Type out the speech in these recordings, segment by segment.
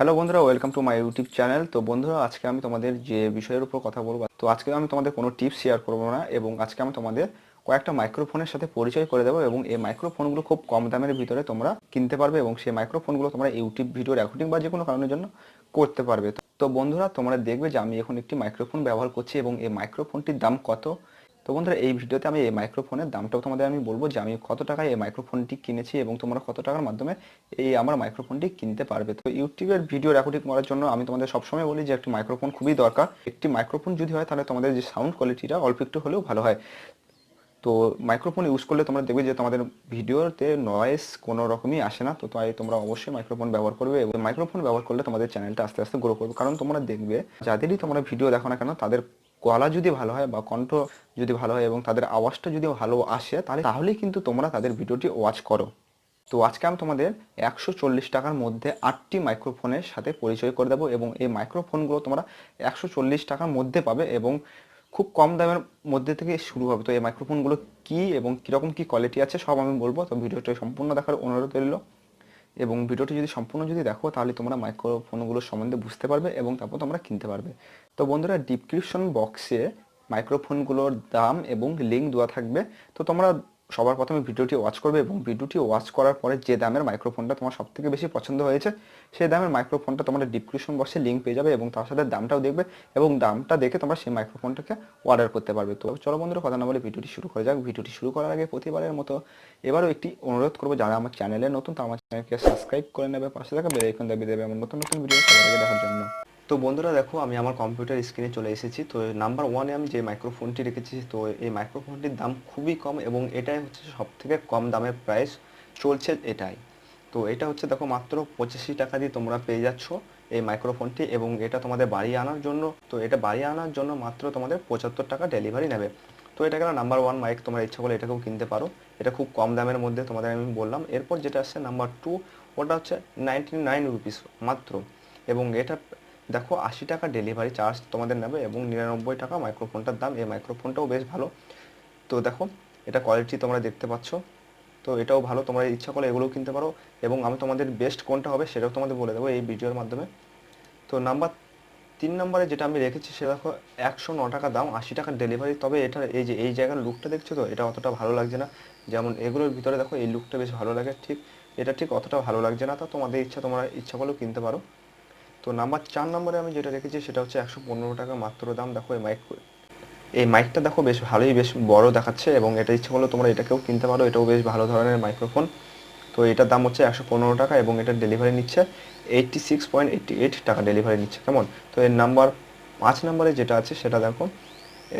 Hello বন্ধুরা, welcome to my YouTube channel. তো বন্ধুরা, আজকে আমি তোমাদের যে বিষয়ের উপর কথা বলবো, তো আজকে আমি তোমাদের কোনো টিপস শেয়ার করবো না, এবং আজকে আমি তোমাদের কয়েকটা মাইক্রোফোনের সাথে পরিচয় করে দেবো, এবং এই মাইক্রোফোনগুলো খুব কম দামের ভিতরে তোমরা কিনতে পারবে, এবং সেই মাইক্রোফোনগুলো তোমরা ইউটিউব ভিডিও রেকর্ডিং বা যে কোনো কারণের জন্য করতে পারবে। তো বন্ধুরা, তোমরা দেখবে যে আমি এখন একটি মাইক্রোফোন ব্যবহার করছি, এবং এই মাইক্রোফোনটির দাম কত। তো বন্ধুরা, এই ভিডিওতে আমি এই মাইক্রোফোনের দামটাও তোমাদের আমি বলবো যে আমি কত টাকায় এই মাইক্রোফোনটি কিনেছি, এবং তোমরা কত টাকার মাধ্যমে এই আমার মাইক্রোফোনটি কিনতে পারবে। তো ইউটিউবের ভিডিও রেকর্ডিং করার জন্য আমি তোমাদের সবসময় বলি যে একটি মাইক্রোফোন খুবই দরকার। একটি মাইক্রোফোন যদি হয় তাহলে তোমাদের যে সাউন্ড কোয়ালিটিটা অল্প একটু হলেও ভালো হয়। তো মাইক্রোফোন ইউজ করলে তোমরা দেখবে যে তোমাদের ভিডিওতে নয়েজ কোনো রকমই আসে না। তো তাই তোমরা অবশ্যই মাইক্রোফোন ব্যবহার করবে, এবং মাইক্রোফোন ব্যবহার করলে তোমাদের চ্যানেলটা আস্তে আস্তে গ্রো করবে। কারণ তোমরা দেখবে যাদেরই তোমরা ভিডিও দেখো না কেন, তাদের গলা যদি ভালো হয় বা কণ্ঠ যদি ভালো হয় এবং তাদের আওয়াজটা যদি ভালো আসে, তাহলেই কিন্তু তোমরা তাদের ভিডিওটি ওয়াচ করো। তো আজকে আমি তোমাদের 140 টাকার মধ্যে 8টি মাইক্রোফোনের সাথে পরিচয় করে দেবো, এবং এই মাইক্রোফোনগুলো তোমরা 140 টাকার মধ্যে পাবে, এবং খুব কম দামের মধ্যে থেকে শুরু হবে। তো এই মাইক্রোফোনগুলো কি এবং কীরকম কী কোয়ালিটি আছে সব আমি বলবো। তো ভিডিওটা সম্পূর্ণ দেখার অনুরোধ রইল, এবং ভিডিওটি যদি সম্পূর্ণ যদি দেখো তাহলে তোমরা মাইক্রোফোনগুলোর সম্বন্ধে বুঝতে পারবে, এবং তারপর তোমরা কিনতে পারবে। তো বন্ধুরা, ডিসক্রিপশন বক্সে মাইক্রোফোনগুলোর দাম এবং লিঙ্ক দেওয়া থাকবে। তো তোমরা সবার প্রথমে ভিডিওটি ওয়াচ করবে, এবং ভিডিওটি ওয়াচ করার পরে যে দামের মাইক্রোফোনটা তোমার সবথেকে বেশি পছন্দ হয়েছে সেই দামের মাইক্রোফোনটা তোমরা ডিসক্রিপশন বক্সে লিঙ্ক পেয়ে যাবে, এবং তার সাথে দামটাও দেখবে, এবং দামটা দেখে তোমরা সেই মাইক্রোফোনটাকে অর্ডার করতে পারবে। তো চলো বন্ধুরা, কথা না বলে ভিডিওটি শুরু করা যাক। ভিডিওটি শুরু করার আগে প্রতিবারের মতো এবারও একটি অনুরোধ করবো, যারা আমার চ্যানেলে নতুন তারা আমার চ্যানেলকে সাবস্ক্রাইব করে নেবে, পাশে থাকা বেল আইকন দাবিয়ে দেবে আমার নতুন নতুন ভিডিও সবার আগে দেখার জন্য। তো বন্ধুরা দেখো, আমি আমার কম্পিউটার স্ক্রিনে চলে এসেছি। তো নাম্বার ওয়ানে আমি যে মাইক্রোফোনটি রেখেছি, তো এই মাইক্রোফোনটির দাম খুবই কম, এবং এটাই হচ্ছে সব থেকে কম দামের প্রাইস চলছে এটাই। তো এটা হচ্ছে দেখো, মাত্র 85 টাকা দিয়ে তোমরা পেয়ে যাচ্ছ এই মাইক্রোফোনটি, এবং এটা তোমাদের বাড়ি আনার জন্য, তো এটা বাড়ি আনার জন্য মাত্র তোমাদের 75 টাকা ডেলিভারি নেবে। তো এটা গেল নাম্বার ওয়ান মাইক, তোমরা ইচ্ছা করলে এটাকেও কিনতে পারো। এটা খুব কম দামের মধ্যে তোমাদের আমি বললাম। এরপর যেটা আসছে নাম্বার টু, ওটা হচ্ছে 99 রুপিস মাত্র, এবং এটা দেখো 80 টাকা ডেলিভারি চার্জ তোমাদের নেবে, এবং 99 টাকা মাইক্রোফোনটার দাম। এই মাইক্রোফোনটাও বেশ ভালো। তো দেখো, এটা কোয়ালিটি তোমরা দেখতে পাচ্ছ। তো এটাও ভালো, তোমরা ইচ্ছা করলে এগুলোও কিনতে পারো, এবং আমি তোমাদের বেস্ট কোনটা হবে সেটাও তোমাদের বলে দেবো এই ভিডিওর মাধ্যমে। তো নাম্বার 3 নম্বরে যেটা আমি রেখেছি সেটা দেখো, 109 টাকা দাম, 80 টাকা ডেলিভারি। তবে এটা এই যে এই জায়গার লুকটা দেখছো, তো এটা অতটা ভালো লাগছে না। যেমন এগুলোর ভিতরে দেখো এই লুকটা বেশ ভালো লাগে, ঠিক এটা ঠিক অতটা ভালো লাগছে না। তা তোমাদের ইচ্ছা, তোমরা ইচ্ছা করলেও কিনতে পারো। তো নাম্বার 4 নম্বরে আমি যেটা রেখেছি সেটা হচ্ছে 115 টাকা মাত্র দাম। দেখো এই মাইকটা দেখো বেশ ভালোই, বেশ বড় দেখাচ্ছে, এবং এটা ইচ্ছে করলে তোমরা এটাকেও কিনতে পারো। এটাও বেশ ভালো ধরনের মাইক্রোফোন। তো এটার দাম হচ্ছে 115 টাকা, এবং এটার ডেলিভারি নিচ্ছে 86.88 টাকা ডেলিভারি নিচ্ছে, কেমন। তো এর নাম্বার 5 নম্বরে যেটা আছে সেটা দেখো,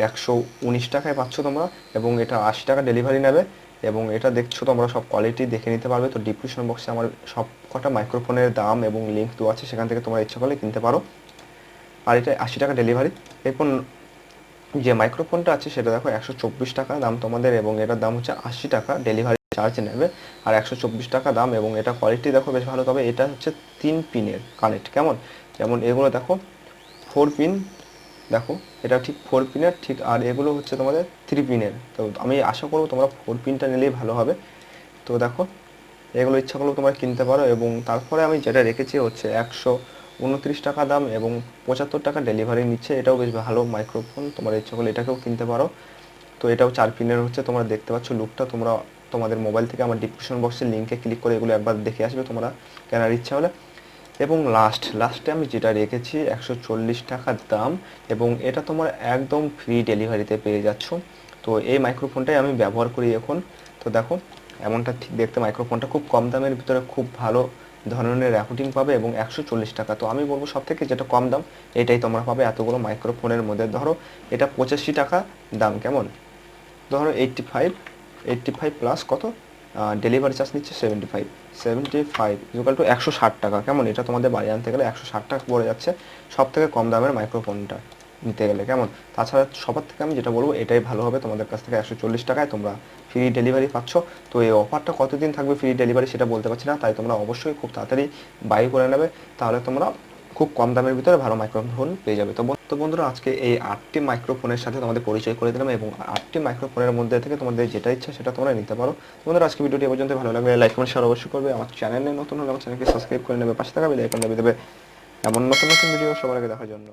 119 টাকায় পাচ্ছ তোমরা, এবং এটা 80 টাকা ডেলিভারি নেবে, এবং এটা দেখছো তোমরা সব কোয়ালিটি দেখে নিতে পারবে। তো ডিসক্রিপশন বক্সে আমার সব কটা মাইক্রোফোনের দাম এবং লিঙ্ক দেওয়া আছে, সেখান থেকে তোমরা ইচ্ছা করলে কিনতে পারো। আর এটা 80 টাকা ডেলিভারি। এরপর যে মাইক্রোফোনটা আছে সেটা দেখো, 124 টাকা দাম তোমাদের, এবং এটার দাম হচ্ছে 80 টাকা ডেলিভারি চার্জ নেবে, আর 124 টাকা দাম, এবং এটা কোয়ালিটি দেখো বেশ ভালো। তবে এটা হচ্ছে 3 পিনের কানেক্ট, কেমন। যেমন এগুলো দেখো 4 পিন, দেখো এটা ঠিক 4 পিনের ঠিক, আর এগুলো হচ্ছে তোমাদের 3 পিনের। তো আমি আশা করবো তোমরা 4 পিনটা নিলেই ভালো হবে। তো দেখো, এগুলো ইচ্ছা করলেও তোমরা কিনতে পারো। এবং তারপরে আমি যেটা রেখেছি হচ্ছে 129 টাকা দাম, এবং 75 টাকা ডেলিভারি নিচ্ছে। এটাও বেশ ভালো মাইক্রোফোন, তোমরা ইচ্ছা করলে এটাকেও কিনতে পারো। তো এটাও 4 পিনের হচ্ছে, তোমরা দেখতে পাচ্ছ লুকটা। তোমরা তোমাদের মোবাইল থেকে আমার ডিসক্রিপশন বক্সের লিঙ্কে ক্লিক করে এগুলো একবার দেখে আসবে তোমরা কেনার ইচ্ছা হলে। এবং লাস্টে আমি যেটা রেখেছি 140 টাকার দাম, এবং এটা তোমার একদম ফ্রি ডেলিভারিতে পেয়ে যাচ্ছ। তো এই মাইক্রোফোনটাই আমি ব্যবহার করি এখন। তো দেখো, এমনটা ঠিক দেখতে মাইক্রোফোনটা খুব কম দামের ভিতরে খুব ভালো ধরনের রেকর্ডিং পাবে, এবং 140 টাকা। তো আমি বলবো সব থেকে যেটা কম দাম এটাই তোমরা পাবে এতগুলো মাইক্রোফোনের মধ্যে। ধরো এটা 85 টাকা দাম, কেমন। ধরো 85 প্লাস কত ডেলিভারি চার্জ নিচ্ছে 75 ইকুয়াল টু 160 টাকা, কেমন। এটা তোমাদের বাড়ি আনতে গেলে 160 টাকা পড়ে যাচ্ছে সব থেকে কম দামের মাইক্রোফোনটা নিতে গেলে, কেমন। তাছাড়া সবার থেকে আমি যেটা বলবো এটাই ভালো হবে, তোমাদের কাছ থেকে 140 টাকায় তোমরা ফ্রি ডেলিভারি পাচ্ছ। তো এই অফারটা কতদিন থাকবে ফ্রি ডেলিভারি সেটা বলতে পারছি না, তাই তোমরা অবশ্যই খুব তাড়াতাড়ি বাই করে নেবে, তাহলে তোমরা খুব কম দামের ভিতরে ভালো মাইক্রোফোন পেয়ে যাবে। তো বন্ধুরা, আজকে এই 8টি মাইক্রোফোনের সাথে তোমাদের পরিচয় করে দিলাম, এবং 8টি মাইক্রোফোনের মধ্যে থেকে তোমাদের যেটা ইচ্ছা সেটা তোমরা নিতে পারো। বন্ধুরা, আজকে ভিডিওটি এ পর্যন্ত। ভালো লাগলে লাইক কমেন্ট শেয়ার অবশ্যই করবে। আমার চ্যানেলে নতুন হলে আমার চ্যানেলকে সাবস্ক্রাইব করে নেবে, পাশে থাকা বেল আইকন দাবিয়ে দেবে এমন নতুন নতুন ভিডিও সবার আগে দেখার জন্য।